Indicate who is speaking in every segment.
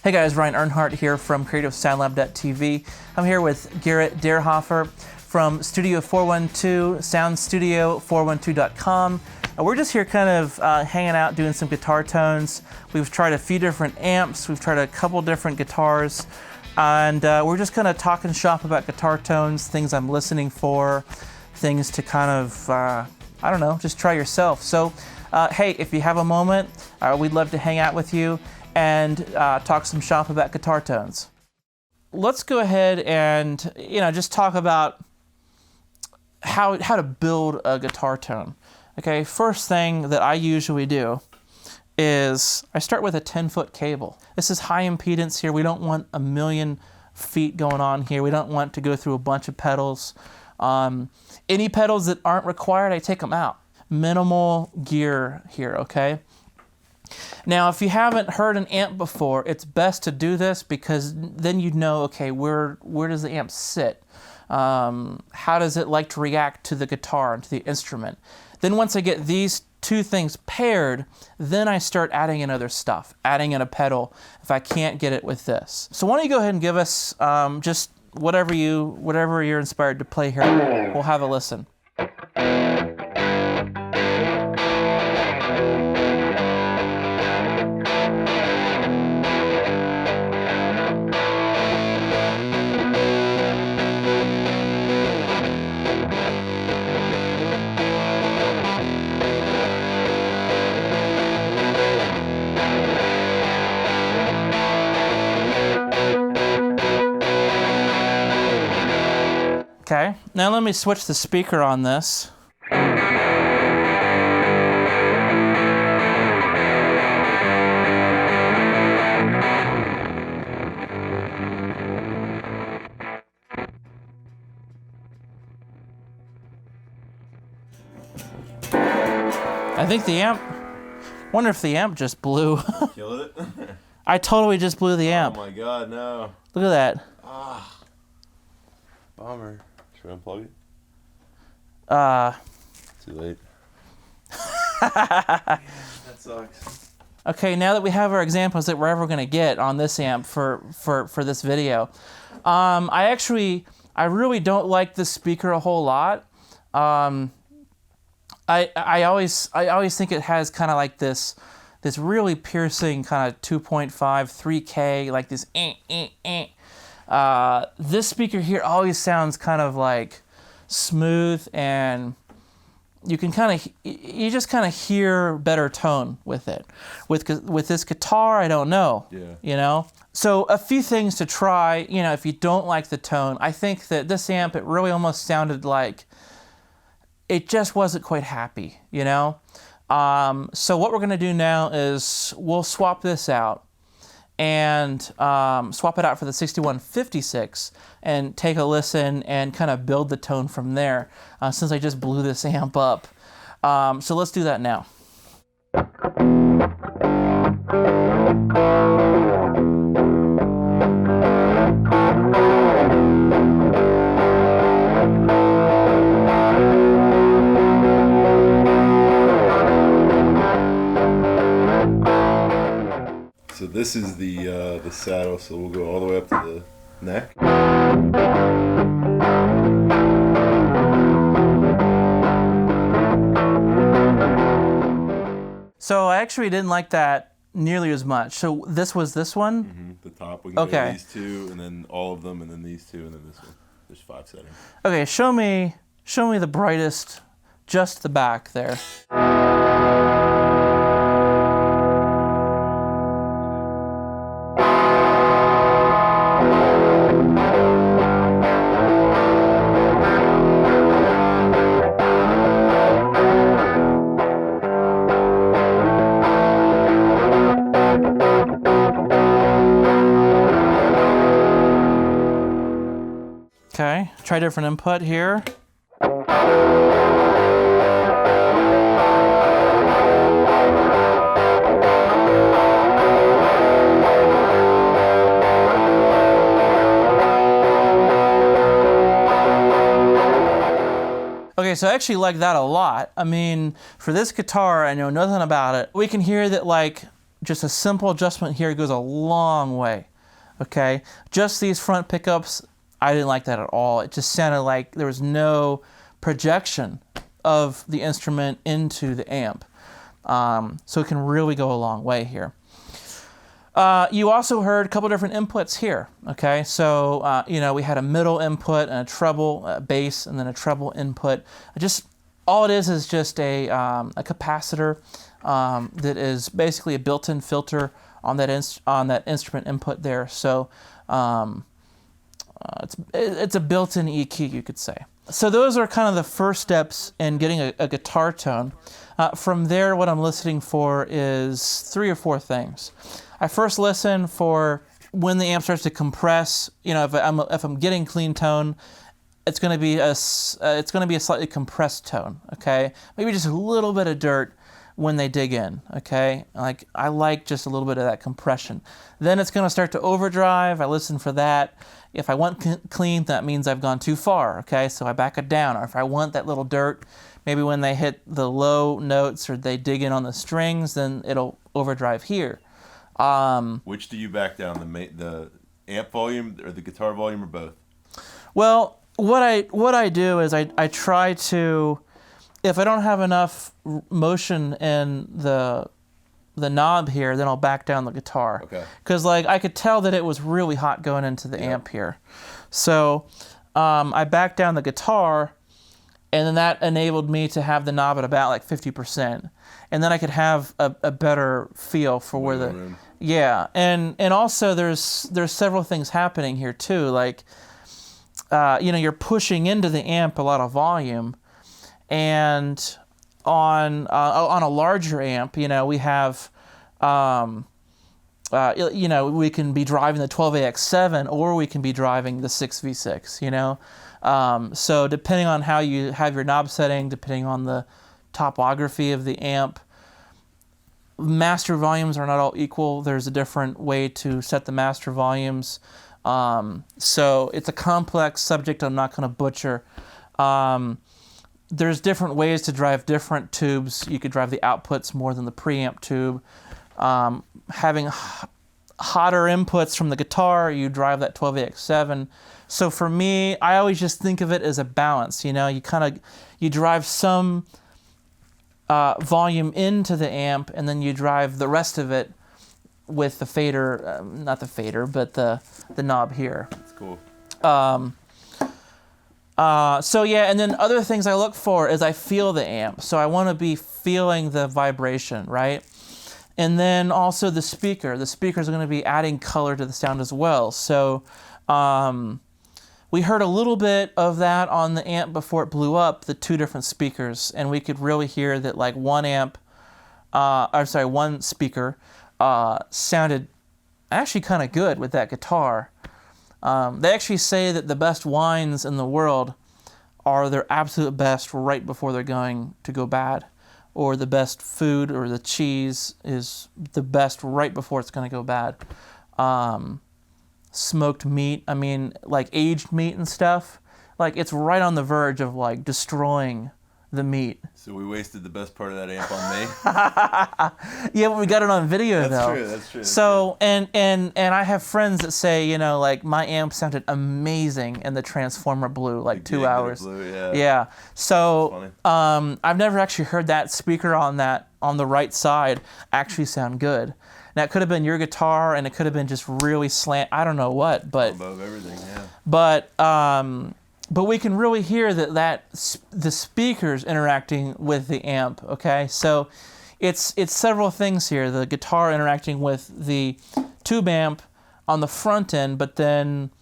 Speaker 1: Hey guys, Ryan Earnhardt here from CreativeSoundLab.tv. I'm here with Garrett Derhofer from Studio 412, SoundStudio412.com. We're just here kind of hanging out, doing some guitar tones. We've tried a few different amps, we've tried a couple different guitars, and we're just kind of talking shop about guitar tones, things I'm listening for, things to kind of, I don't know, just try yourself. So, hey, if you have a moment, we'd love to hang out with you and talk some shop about guitar tones. Let's go ahead and just talk about how to build a guitar tone. Okay, first thing that I usually do is I start with a 10-foot cable. This is high impedance here. We don't want a million feet going on here. We don't want to go through a bunch of pedals. Any pedals that aren't required, I take them out. Minimal gear here, okay? Now, if you haven't heard an amp before, it's best to do this because then you know, okay, where does the amp sit? How does it like to react to the guitar and to the instrument? Then once I get these two things paired, then I start adding in other stuff, adding in a pedal if I can't get it with this. So why don't you go ahead and give us just whatever you're inspired to play here. We'll have a listen. Okay, now let me switch the speaker on this. I think the amp, wonder if the amp just blew.
Speaker 2: Killed it?
Speaker 1: I totally just blew the amp.
Speaker 2: Oh my god, no.
Speaker 1: Look at that.
Speaker 2: Ah. Bummer. Should we unplug it? Too late. That sucks.
Speaker 1: Okay, now that we have our examples that we're ever going to get on this amp for this video, I really don't like this speaker a whole lot. I always think it has kind of like this really piercing kind of 2.5, 3K, like this this speaker here always sounds kind of like smooth, and you just kind of hear better tone with it. With this guitar, I don't know.
Speaker 2: Yeah.
Speaker 1: You know? So a few things to try, if you don't like the tone. I think that this amp, it really almost sounded like it just wasn't quite happy, So what we're gonna do now is we'll swap this out and swap it out for the 6156 and take a listen and kind of build the tone from there, since I just blew this amp up. So let's do that now.
Speaker 2: So this is the saddle, so we'll go all the way up to the neck.
Speaker 1: So I actually didn't like that nearly as much. So this was this one?
Speaker 2: Mm-hmm. The top, we can
Speaker 1: Okay.
Speaker 2: go these two, and then all of them, and then these two, and then this one. There's 5 settings.
Speaker 1: Okay, show me the brightest, just the back there. Okay, try different input here. Okay, so I actually like that a lot. I mean, for this guitar, I know nothing about it. We can hear that, like, just a simple adjustment here goes a long way. Okay, just these front pickups, I didn't like that at all. It just sounded like there was no projection of the instrument into the amp. So it can really go a long way here. You also heard a couple different inputs here. Okay, so we had a middle input and a treble, bass, and then a treble input. Just all it is just a capacitor that is basically a built-in filter on that instrument input there. So it's a built-in EQ, you could say. So those are kind of the first steps in getting a guitar tone. From there, what I'm listening for is 3 or 4 things. I first listen for when the amp starts to compress. If I'm getting clean tone, it's going to be a slightly compressed tone. Okay, maybe just a little bit of dirt when they dig in. Okay, I like just a little bit of that compression. Then it's going to start to overdrive. I listen for that. If I want clean, that means I've gone too far. Okay, so I back it down. Or if I want that little dirt, maybe when they hit the low notes or they dig in on the strings, then it'll overdrive here.
Speaker 2: Which do you back down, the amp volume or the guitar volume, or both?
Speaker 1: Well, what I do is I try to, if I don't have enough motion in the knob here, then I'll back down the guitar.
Speaker 2: Okay.
Speaker 1: Because I could tell that it was really hot going into the amp here. So I backed down the guitar, and then that enabled me to have the knob at about 50%. And then I could have a better feel for where the... Yeah, and also there's several things happening here too. You're pushing into the amp a lot of volume, and on a larger amp, we have, we can be driving the 12AX7 or we can be driving the 6V6. So depending on how you have your knob setting, depending on the topography of the amp, master volumes are not all equal. There's a different way to set the master volumes. So it's a complex subject I'm not going to butcher. There's different ways to drive different tubes. You could drive the outputs more than the preamp tube. Having hotter inputs from the guitar, you drive that 12AX7. So for me, I always just think of it as a balance. You drive some volume into the amp, and then you drive the rest of it with the fader, not the fader, but the knob here.
Speaker 2: That's cool.
Speaker 1: And then other things I look for is I feel the amp. So I want to be feeling the vibration, right? And then also the speaker. The speakers are going to be adding color to the sound as well. So we heard a little bit of that on the amp before it blew up, the 2 different speakers, and we could really hear that one speaker sounded actually kind of good with that guitar. They actually say that the best wines in the world are their absolute best right before they're going to go bad, or the best food or the cheese is the best right before it's going to go bad. Smoked meat, aged meat and stuff, it's right on the verge of destroying the meat.
Speaker 2: So we wasted the best part of that amp on me.
Speaker 1: Yeah, but we got it on video though.
Speaker 2: That's true.
Speaker 1: So and I have friends that say, my amp sounded amazing in the Transformer Blue, 2 hours.
Speaker 2: Blue, yeah.
Speaker 1: Yeah. So I've never actually heard that speaker on the right side actually sound good. Now it could have been your guitar, and it could have been just really slant. I don't know what, but
Speaker 2: above everything, yeah.
Speaker 1: But we can really hear that the speakers interacting with the amp. Okay, so it's several things here. The guitar interacting with the tube amp on the front end, but then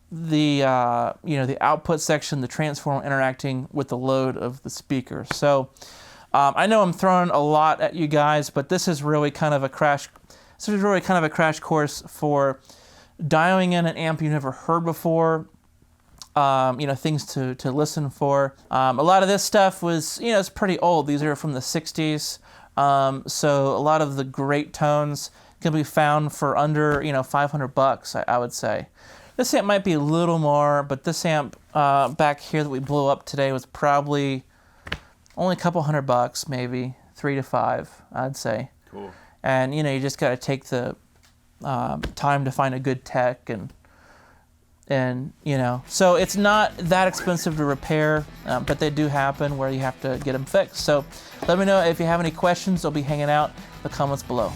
Speaker 1: the the output section, the transformer interacting with the load of the speaker. So I know I'm throwing a lot at you guys, but this is really kind of a crash. This is really kind of a crash course for dialing in an amp you never heard before. Things to listen for. A lot of this stuff was, it's pretty old. These are from the 60s. So a lot of the great tones can be found for under, $500, I would say. This amp might be a little more, but this amp back here that we blew up today was probably only a couple $100, maybe $3 to $5, I'd say.
Speaker 2: Cool.
Speaker 1: and you just got to take the time to find a good tech, and so it's not that expensive to repair, but they do happen where you have to get them fixed. So let me know if you have any questions. They'll be hanging out in the comments below.